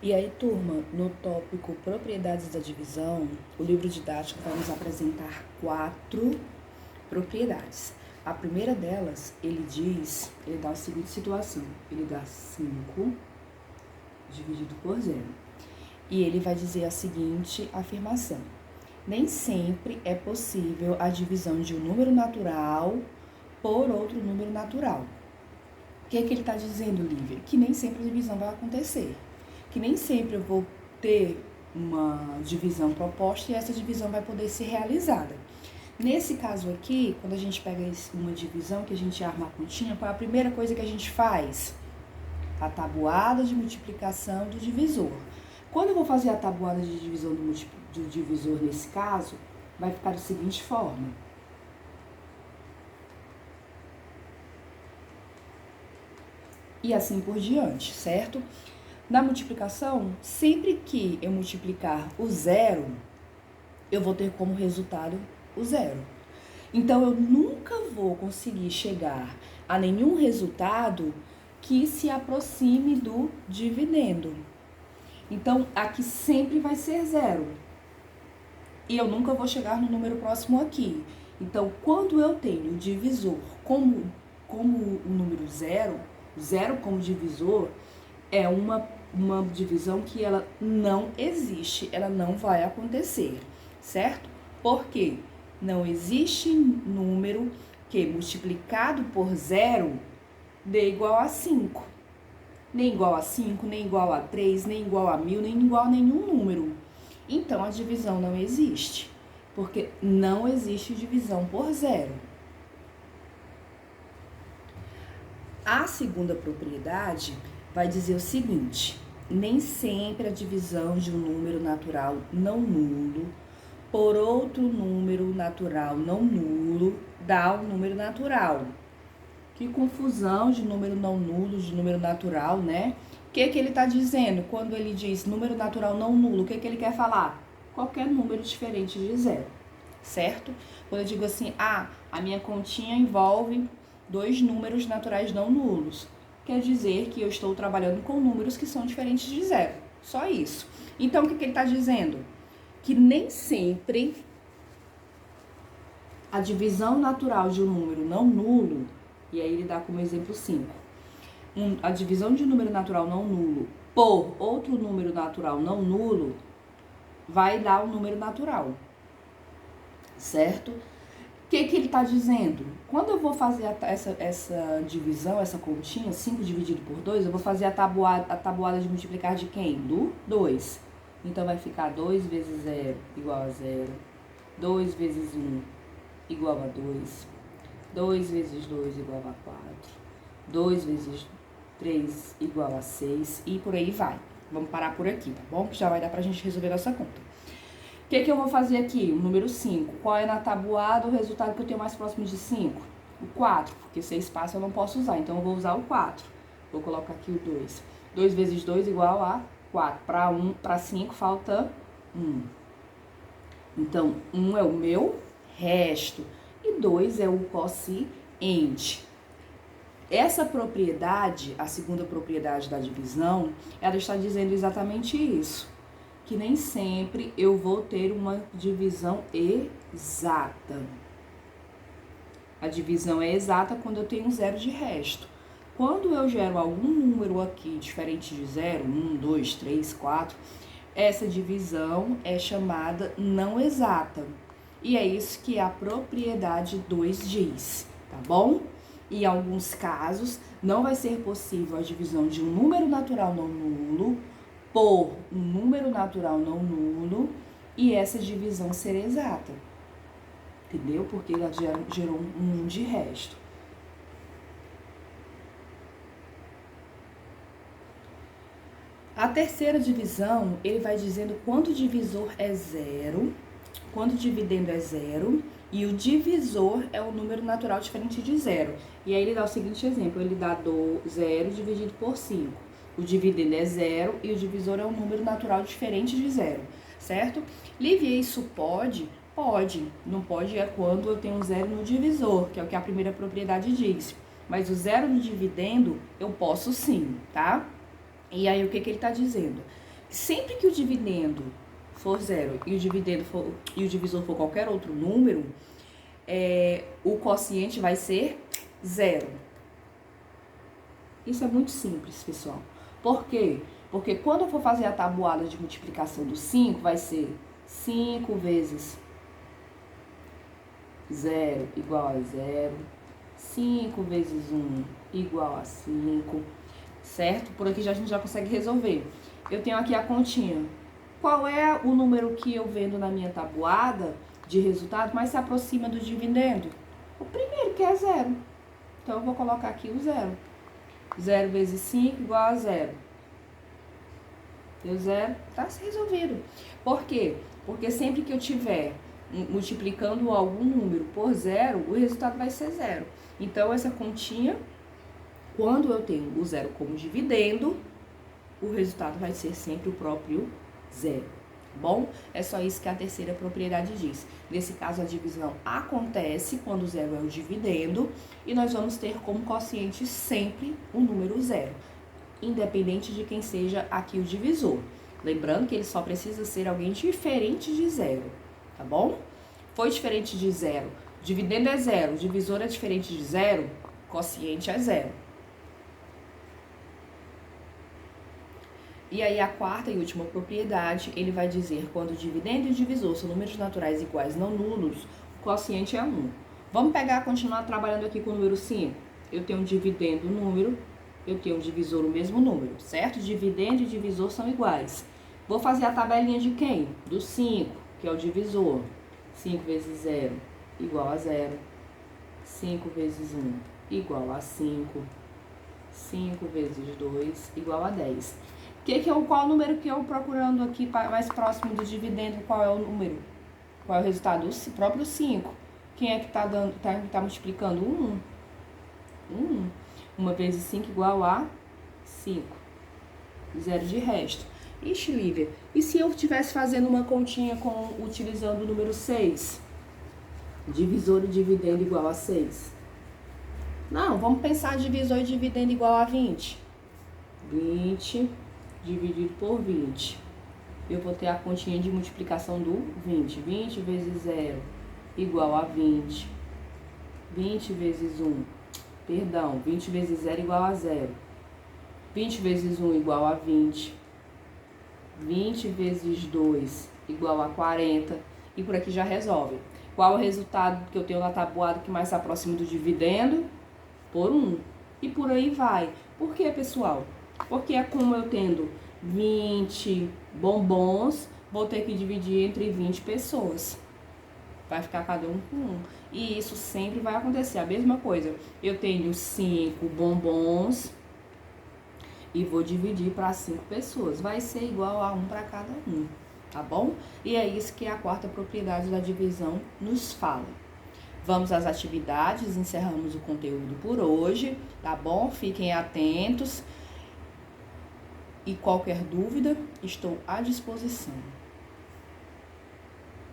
E aí, turma, no tópico Propriedades da Divisão, o livro didático vai nos apresentar 4 propriedades. A primeira delas, ele dá a seguinte situação, ele dá 5 dividido por 0. E ele vai dizer a seguinte afirmação: nem sempre é possível a divisão de um número natural por outro número natural. O que ele está dizendo, Lívia? Que nem sempre a divisão vai acontecer. Que nem sempre eu vou ter uma divisão proposta e essa divisão vai poder ser realizada. Nesse caso aqui, quando a gente pega uma divisão, que a gente arma a continha, qual é a primeira coisa que a gente faz? A tabuada de multiplicação do divisor. Quando eu vou fazer a tabuada de divisão do divisor nesse caso, vai ficar da seguinte forma. E assim por diante, certo? Na multiplicação, sempre que eu multiplicar o 0, eu vou ter como resultado o 0. Então, eu nunca vou conseguir chegar a nenhum resultado que se aproxime do dividendo. Então, aqui sempre vai ser 0. E eu nunca vou chegar no número próximo aqui. Então, quando eu tenho o divisor como o número 0, 0 como divisor, é uma divisão que ela não existe, ela não vai acontecer, certo? Porque não existe número que multiplicado por 0 dê igual a 5. Nem igual a 5, nem igual a 3, nem igual a 1000, nem igual a nenhum número. Então, a divisão não existe, porque não existe divisão por 0. A segunda propriedade vai dizer o seguinte: nem sempre a divisão de um número natural não nulo por outro número natural não nulo dá um número natural. Que confusão de número não nulo, de número natural, né? O que ele está dizendo quando ele diz número natural não nulo? O que ele quer falar? Qualquer número diferente de 0, certo? Quando eu digo assim, a minha continha envolve 2 números naturais não nulos, quer dizer que eu estou trabalhando com números que são diferentes de 0. Só isso. Então, o que ele está dizendo? Que nem sempre a divisão natural de um número não nulo, e aí ele dá como exemplo 5, a divisão de um número natural não nulo por outro número natural não nulo vai dar um número natural, certo? O que ele está dizendo? Quando eu vou fazer essa divisão, essa continha, 5 dividido por 2, eu vou fazer a tabuada de multiplicar de quem? Do 2. Então, vai ficar 2 vezes 0 igual a 0. 2 vezes 1 igual a 2. 2 vezes 2 igual a 4. 2 vezes 3 igual a 6. E por aí vai. Vamos parar por aqui, tá bom? Que já vai dar pra gente resolver nossa conta. O que eu vou fazer aqui? O número 5. Qual é na tabuada o resultado que eu tenho mais próximo de 5? O 4, porque 6 espaço eu não posso usar, então eu vou usar o 4. Vou colocar aqui o 2. 2 vezes 2 igual a 4. Para 5 falta 1. Então, 1 é o meu resto e 2 é o quociente. Essa propriedade, a segunda propriedade da divisão, ela está dizendo exatamente isso. Que nem sempre eu vou ter uma divisão exata. A divisão é exata quando eu tenho 0 de resto. Quando eu gero algum número aqui diferente de 0, 1, 2, 3, 4, essa divisão é chamada não exata. E é isso que a propriedade 2 diz, tá bom? Em alguns casos, não vai ser possível a divisão de um número natural não nulo por um número natural não nulo e essa divisão ser exata, entendeu? Porque ela gerou um de resto. A terceira divisão, ele vai dizendo quando o divisor é 0, quando o dividendo é 0 e o divisor é o número natural diferente de 0. E aí ele dá o seguinte exemplo, ele dá 0 dividido por 5. O dividendo é 0 e o divisor é um número natural diferente de 0, certo? Lívia, isso pode? Pode. Não pode é quando eu tenho 0 no divisor, que é o que a primeira propriedade diz. Mas o 0 no dividendo eu posso sim, tá? E aí o que ele está dizendo? Sempre que o dividendo for zero e o divisor for qualquer outro número, o quociente vai ser zero. Isso é muito simples, pessoal. Por quê? Porque quando eu for fazer a tabuada de multiplicação do 5, vai ser 5 vezes 0 igual a 0. 5 vezes 1 igual a 5. Certo? Por aqui a gente já consegue resolver. Eu tenho aqui a continha. Qual é o número que eu vendo na minha tabuada de resultado mais se aproxima do dividendo? O primeiro, que é 0. Então, eu vou colocar aqui o 0. 0 vezes 5 igual a 0. Deu 0, tá resolvido. Por quê? Porque sempre que eu tiver multiplicando algum número por 0, o resultado vai ser 0. Então, essa continha, quando eu tenho o 0 como dividendo, o resultado vai ser sempre o próprio 0. Bom, é só isso que a terceira propriedade diz. Nesse caso, a divisão acontece quando o 0 é o dividendo e nós vamos ter como quociente sempre o número 0, independente de quem seja aqui o divisor. Lembrando que ele só precisa ser alguém diferente de 0, tá bom? Foi diferente de 0, dividendo é 0, divisor é diferente de 0, quociente é 0. E aí, a quarta e última propriedade, ele vai dizer quando o dividendo e o divisor são números naturais iguais não nulos, o quociente é 1. Vamos continuar trabalhando aqui com o número 5. Eu tenho um dividendo, um número, eu tenho um divisor, o mesmo número, certo? Dividendo e divisor são iguais. Vou fazer a tabelinha de quem? Do 5, que é o divisor. 5 vezes 0 igual a 0. 5 vezes 1 igual a 5. 5 vezes 2 igual a 10. Qual o número que eu procurando aqui mais próximo do dividendo? Qual é o número? Qual é o resultado? O próprio 5. Quem é que tá multiplicando? 1. 1. 1 vezes 5 igual a 5. 0 de resto. Ixi, Lívia, e se eu estivesse fazendo uma continha utilizando o número 6? Divisor e dividendo igual a 6. Não, vamos pensar divisor e dividendo igual a 20. 20 dividido por 20. Eu vou ter a continha de multiplicação do 20. 20 vezes 0 igual a 20. 20 vezes 1, 20 vezes 0 igual a 0. 20 vezes 1 igual a 20. 20 vezes 2 igual a 40. E por aqui já resolve. Qual o resultado que eu tenho na tabuada que mais se aproxima do dividendo? Por 1. E por aí vai. Por que, pessoal? Porque é como eu tendo 20 bombons, vou ter que dividir entre 20 pessoas. Vai ficar cada um com 1. E isso sempre vai acontecer. A mesma coisa. Eu tenho 5 bombons e vou dividir para 5 pessoas. Vai ser igual a 1 para cada um. Tá bom? E é isso que a quarta propriedade da divisão nos fala. Vamos às atividades, encerramos o conteúdo por hoje, tá bom? Fiquem atentos. E qualquer dúvida, estou à disposição.